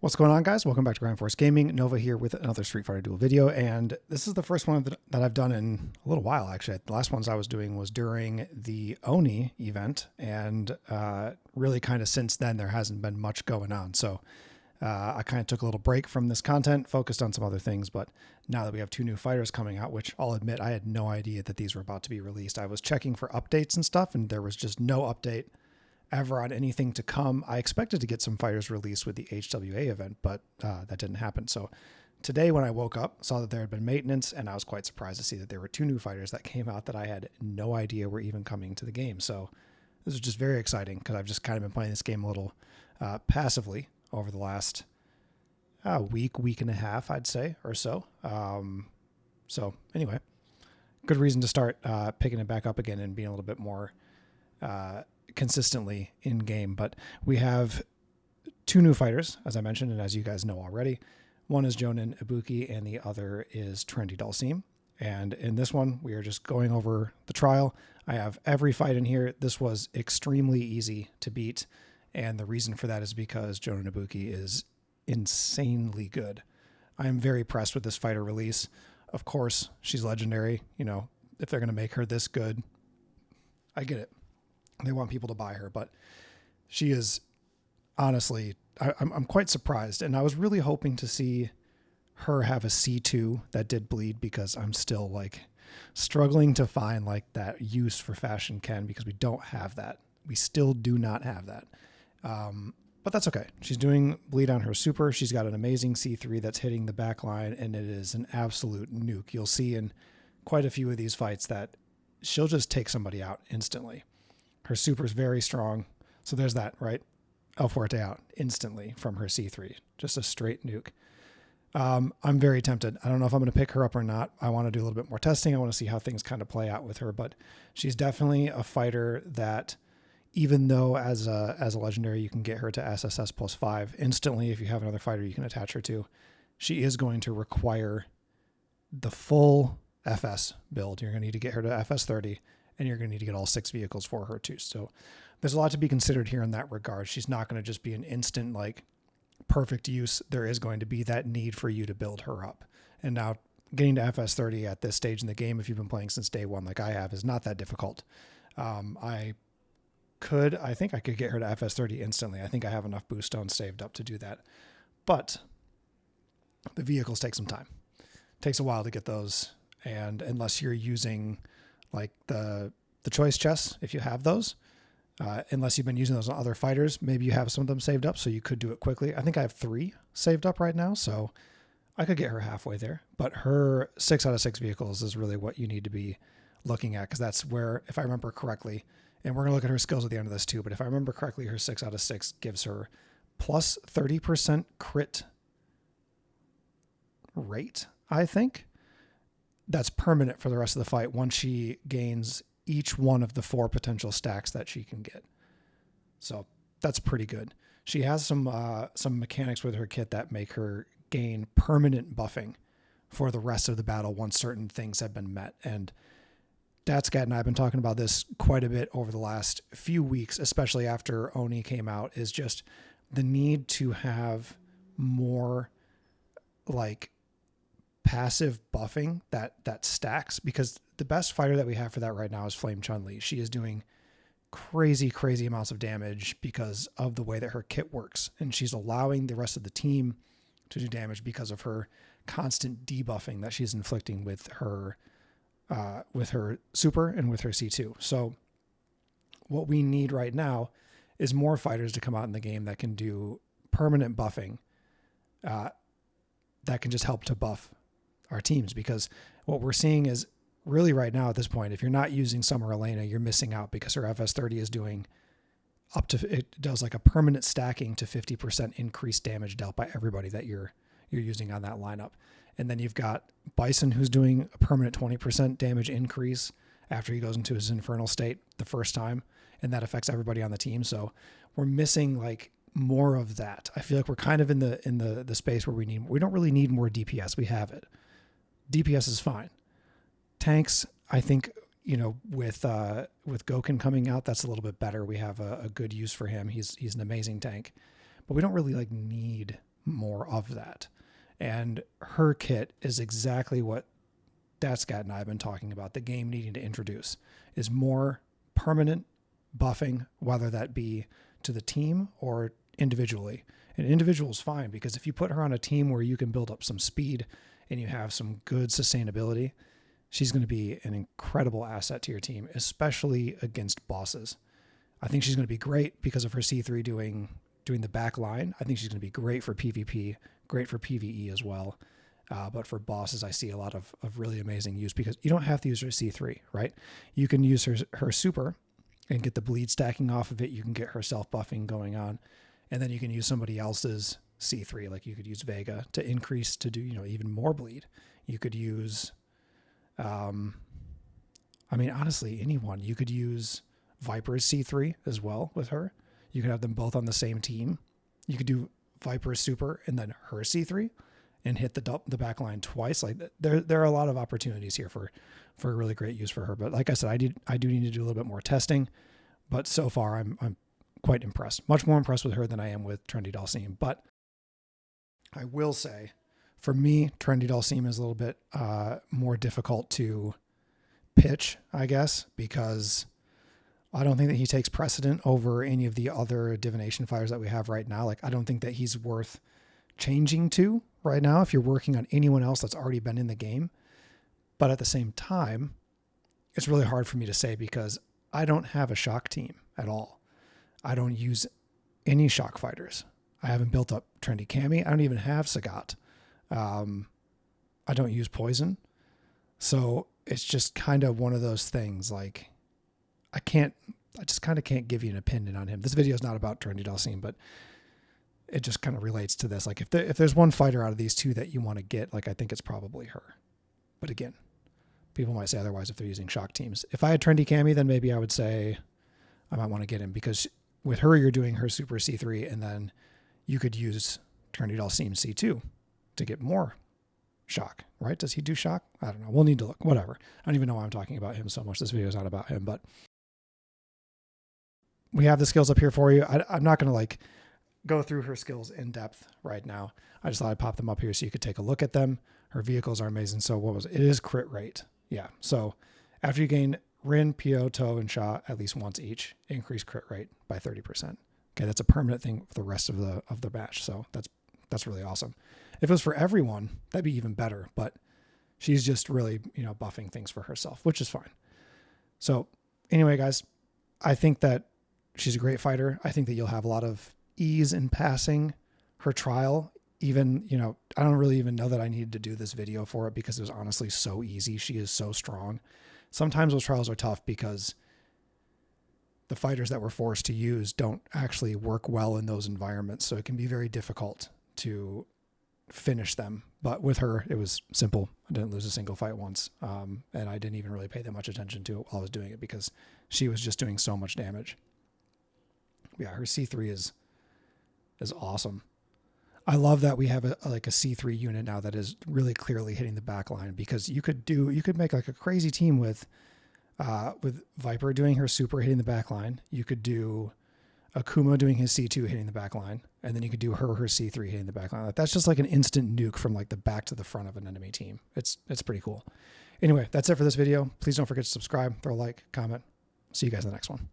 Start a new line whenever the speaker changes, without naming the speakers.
What's going on, guys? Welcome back to Grand Force Gaming. Nova here with another Street Fighter Duel video, and this is the first one that I've done in a little while, actually. The last ones I was doing was during the Oni event, and really kind of since then there hasn't been much going on. So I kind of took a little break from this content, focused on some other things, but now that we have two new fighters coming out, which I'll admit I had no idea that these were about to be released. I was checking for updates and stuff, and there was just no update ever on anything to come. I expected to get some fighters released with the HWA event, but that didn't happen. So today when I woke up, saw that there had been maintenance, and I was quite surprised to see that there were two new fighters that came out that I had no idea were even coming to the game. So this was just very exciting because I've just kind of been playing this game a little passively over the last week and a half, I'd say, or so. So anyway, good reason to start picking it back up again and being a little bit more consistently in game. But we have two new fighters, as I mentioned, and as you guys know already. One is Jonin Ibuki and the other is Trendy Dulcim. And in this one, we are just going over the trial. I have every fight in here. This was extremely easy to beat, and the reason for that is because Jonin Ibuki is insanely good. I am very impressed with this fighter release. Of course, she's legendary. You know, if they're going to make her this good, I get it. They want people to buy her, but she is honestly, I'm quite surprised. And I was really hoping to see her have a C2 that did bleed, because I'm still like struggling to find like that use for Fashion Ken, because we don't have that. We still do not have that. But that's okay. She's doing bleed on her super. She's got an amazing C3 that's hitting the back line, and it is an absolute nuke. You'll see in quite a few of these fights that she'll just take somebody out instantly. Her super is very strong. So there's that, right? El Fuerte out instantly from her C3. Just a straight nuke. I'm very tempted. I don't know if I'm going to pick her up or not. I want to do a little bit more testing. I want to see how things kind of play out with her. But she's definitely a fighter that, even though as a legendary, you can get her to SSS +5 instantly if you have another fighter you can attach her to, she is going to require the full FS build. You're going to need to get her to FS30. And you're going to need to get all 6 vehicles for her too. So there's a lot to be considered here in that regard. She's not going to just be an instant, like, perfect use. There is going to be that need for you to build her up. And now getting to FS30 at this stage in the game, if you've been playing since day one like I have, is not that difficult. I think I could get her to FS30 instantly. I think I have enough boost stones saved up to do that. But the vehicles take some time. It takes a while to get those. And unless you're using like the choice chests, if you have those, unless you've been using those on other fighters, maybe you have some of them saved up, so you could do it quickly. I think I have 3 saved up right now, so I could get her halfway there. But her 6 out of 6 vehicles is really what you need to be looking at, because that's where, if I remember correctly, and we're going to look at her skills at the end of this too, but if I remember correctly, her 6 out of 6 gives her plus 30% crit rate, I think. That's permanent for the rest of the fight once she gains each one of the 4 potential stacks that she can get. So that's pretty good. She has some mechanics with her kit that make her gain permanent buffing for the rest of the battle once certain things have been met. And Datscat and I have been talking about this quite a bit over the last few weeks, especially after Oni came out, is just the need to have more like passive buffing that stacks, because the best fighter that we have for that right now is Flame Chun-Li. She is doing crazy amounts of damage because of the way that her kit works, and she's allowing the rest of the team to do damage because of her constant debuffing that she's inflicting with her super and with her C2. So what we need right now is more fighters to come out in the game that can do permanent buffing, that can just help to buff our teams, because what we're seeing is really right now at this point, if you're not using Summer Elena, you're missing out, because her FS30 is doing it does like a permanent stacking to 50% increased damage dealt by everybody that you're using on that lineup. And then you've got Bison, who's doing a permanent 20% damage increase after he goes into his infernal state the first time, and that affects everybody on the team. So we're missing like more of that. I feel like we're kind of in the space where we don't really need more DPS. We have it. DPS is fine. Tanks, I think, you know, with Gouken coming out, that's a little bit better. We have a good use for him. He's an amazing tank, but we don't really like need more of that. And her kit is exactly what Datscat and I have been talking about, the game needing to introduce, is more permanent buffing, whether that be to the team or individually. And individual is fine, because if you put her on a team where you can build up some speed and you have some good sustainability, she's going to be an incredible asset to your team, especially against bosses. I think she's going to be great because of her C3 doing the back line. I think she's going to be great for PvP, great for PvE as well. But for bosses, I see a lot of really amazing use, because you don't have to use her C3, right? You can use her super and get the bleed stacking off of it. You can get her self buffing going on, and then you can use somebody else's C3. Like you could use Vega to increase, to do, even more bleed. You could use, honestly, anyone. You could use Viper's C3 as well with her. You could have them both on the same team. You could do Viper's super and then her C3 and hit the back line twice. Like there are a lot of opportunities here for really great use for her. But like I said, I do need to do a little bit more testing. But so far, I'm quite impressed. Much more impressed with her than I am with Trendy Dalsim. But I will say, for me, Trendy Dalsim is a little bit more difficult to pitch, I guess, because I don't think that he takes precedent over any of the other divination fighters that we have right now. Like, I don't think that he's worth changing to right now if you're working on anyone else that's already been in the game. But at the same time, it's really hard for me to say, because I don't have a shock team at all. I don't use any shock fighters. I haven't built up Trendy Cammy. I don't even have Sagat. I don't use poison. So it's just kind of one of those things. Like, I just kind of can't give you an opinion on him. This video is not about Trendy Dalsim, but it just kind of relates to this. Like, if there's one fighter out of these two that you want to get, like, I think it's probably her. But again, people might say otherwise if they're using shock teams. If I had Trendy Cammy, then maybe I would say I might want to get him, because with her, you're doing her super C3, and then you could use Trendy Dalsim C2 to get more shock, right? Does he do shock? I don't know. We'll need to look. Whatever. I don't even know why I'm talking about him so much. This video is not about him, but we have the skills up here for you. I'm not going to like go through her skills in depth right now. I just thought I'd pop them up here so you could take a look at them. Her vehicles are amazing. So what was it? It is crit rate. Yeah. So after you gain Rin, Pio, Toe, and Sha at least once each, increase crit rate by 30%. Okay, that's a permanent thing for the rest of the batch. So that's really awesome. If it was for everyone, that'd be even better. But she's just really, buffing things for herself, which is fine. So anyway, guys, I think that she's a great fighter. I think that you'll have a lot of ease in passing her trial. Even, I don't really even know that I needed to do this video for it, because it was honestly so easy. She is so strong. Sometimes those trials are tough because the fighters that we're forced to use don't actually work well in those environments. So it can be very difficult to finish them. But with her, it was simple. I didn't lose a single fight once. And I didn't even really pay that much attention to it while I was doing it, because she was just doing so much damage. Yeah, her C3 is awesome. I love that we have a C3 unit now that is really clearly hitting the back line, because you could make like a crazy team with Viper doing her super hitting the back line. You could do Akuma doing his C2 hitting the back line, and then you could do her C3 hitting the back line. That's just like an instant nuke from like the back to the front of an enemy team. It's pretty cool. Anyway, that's it for this video. Please don't forget to subscribe, throw a like, comment. See you guys in the next one.